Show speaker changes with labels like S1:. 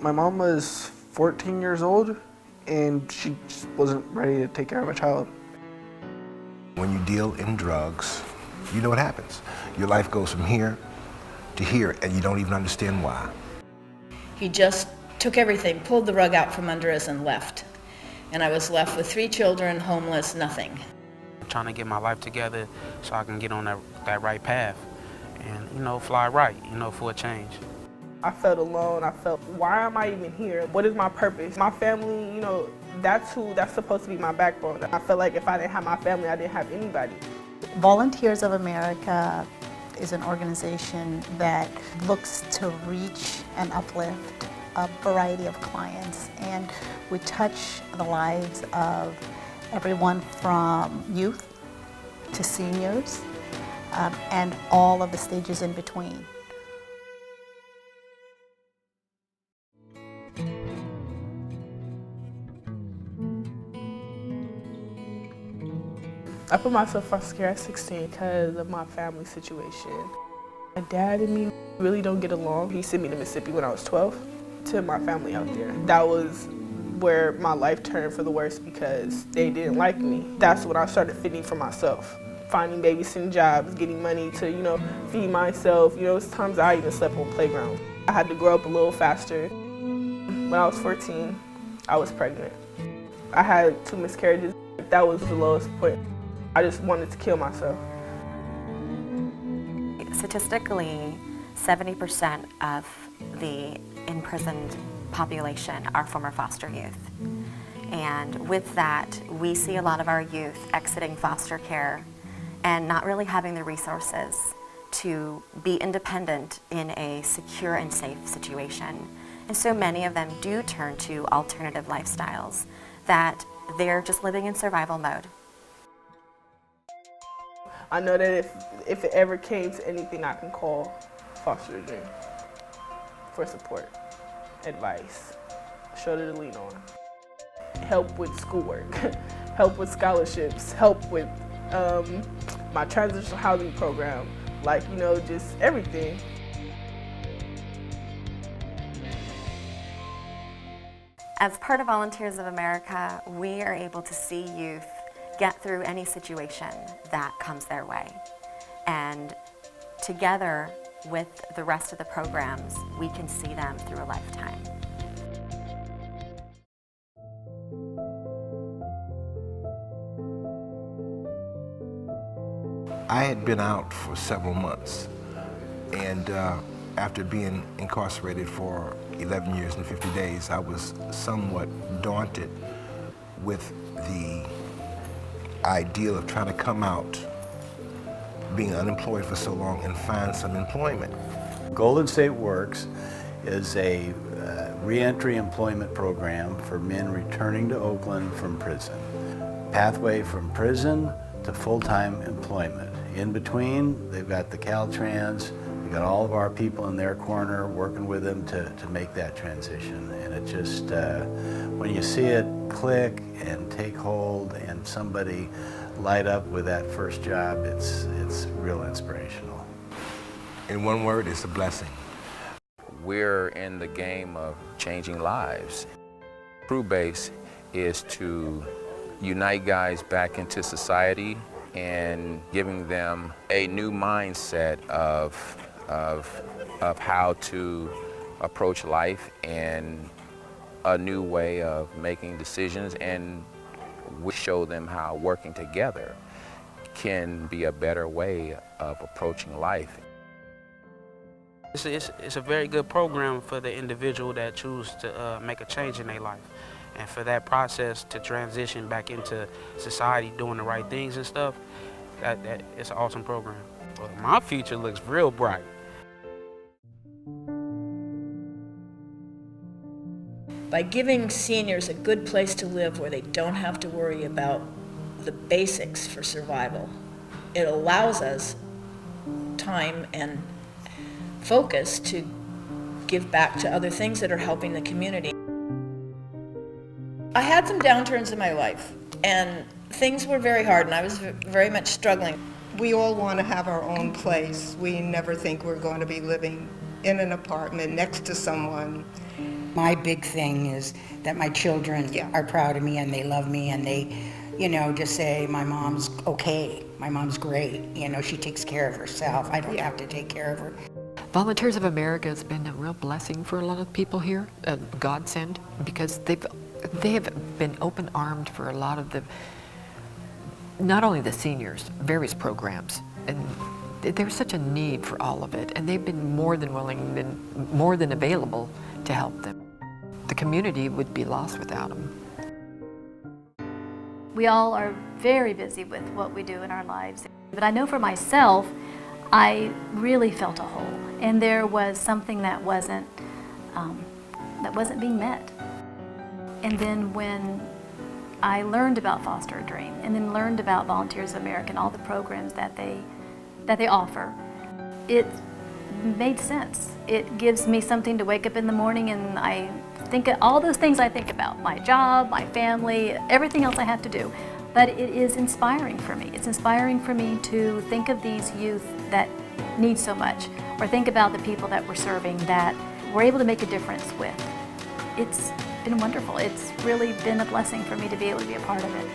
S1: My mom was 14 years old and she just wasn't ready to take care of a child.
S2: When you deal in drugs, you know what happens. Your life goes from here to here and you don't even understand why.
S3: He just took everything, pulled the rug out from under us and left. And I was left with 3 children, homeless, nothing.
S4: I'm trying to get my life together so I can get on that right path and, fly right, for a change.
S5: I felt alone. I felt, why am I even here? What is my purpose? My family, that's supposed to be my backbone. I felt like if I didn't have my family, I didn't have anybody.
S6: Volunteers of America is an organization that looks to reach and uplift a variety of clients, and we touch the lives of everyone from youth to seniors and all of the stages in between.
S5: I put myself in foster care at 16 because of my family situation. My dad and me really don't get along. He sent me to Mississippi when I was 12 to my family out there. That was where my life turned for the worse because they didn't like me. That's when I started fitting for myself. Finding babysitting jobs, getting money to, feed myself. It's times I even slept on the playground. I had to grow up a little faster. When I was 14, I was pregnant. I had 2 miscarriages. That was the lowest point. I just wanted to kill myself.
S7: Statistically, 70% of the imprisoned population are former foster youth. And with that, we see a lot of our youth exiting foster care and not really having the resources to be independent in a secure and safe situation. And so many of them do turn to alternative lifestyles that they're just living in survival mode.
S5: I know that if it ever came to anything, I can call Foster a Dream for support, advice, shoulder to lean on, help with schoolwork, help with scholarships, help with my transitional housing program, just everything.
S7: As part of Volunteers of America, we are able to see youth get through any situation that comes their way. And together with the rest of the programs, we can see them through a lifetime.
S2: I had been out for several months, and after being incarcerated for 11 years and 50 days, I was somewhat daunted with the ideal of trying to come out being unemployed for so long and find some employment.
S8: Golden State Works is a reentry employment program for men returning to Oakland from prison. Pathway from prison to full-time employment. In between, they've got the Caltrans, we've got all of our people in their corner working with them to make that transition. And it just, when you see it click and take hold and somebody light up with that first job, it's real inspirational.
S2: In one word, it's a blessing.
S9: We're in the game of changing lives. Crew Base is to unite guys back into society and giving them a new mindset of how to approach life and a new way of making decisions, and we show them how working together can be a better way of approaching life.
S4: It's a very good program for the individual that chooses to make a change in their life. And for that process to transition back into society, doing the right things and stuff, that it's an awesome program. Well, my future looks real bright.
S3: By giving seniors a good place to live where they don't have to worry about the basics for survival, it allows us time and focus to give back to other things that are helping the community. I had some downturns in my life, and things were very hard, and I was very much struggling.
S10: We all want to have our own place. We never think we're going to be living in an apartment next to someone.
S11: My big thing is that my children are proud of me and they love me and they, just say, my mom's okay, my mom's great, she takes care of herself, I don't have to take care of her.
S12: Volunteers of America has been a real blessing for a lot of people here, a godsend, because they have been open-armed for a lot of the, not only the seniors, various programs, and there's such a need for all of it, and they've been more than willing, more than available to help them. The community would be lost without them.
S13: We all are very busy with what we do in our lives, but I know for myself, I really felt a hole, and there was something that wasn't being met. And then when I learned about Foster a Dream, and then learned about Volunteers of America and all the programs that they offer, it made sense. It gives me something to wake up in the morning and I think of all those things I think about, my job, my family, everything else I have to do. But it is inspiring for me. It's inspiring for me to think of these youth that need so much, or think about the people that we're serving that we're able to make a difference with. It's been wonderful. It's really been a blessing for me to be able to be a part of it.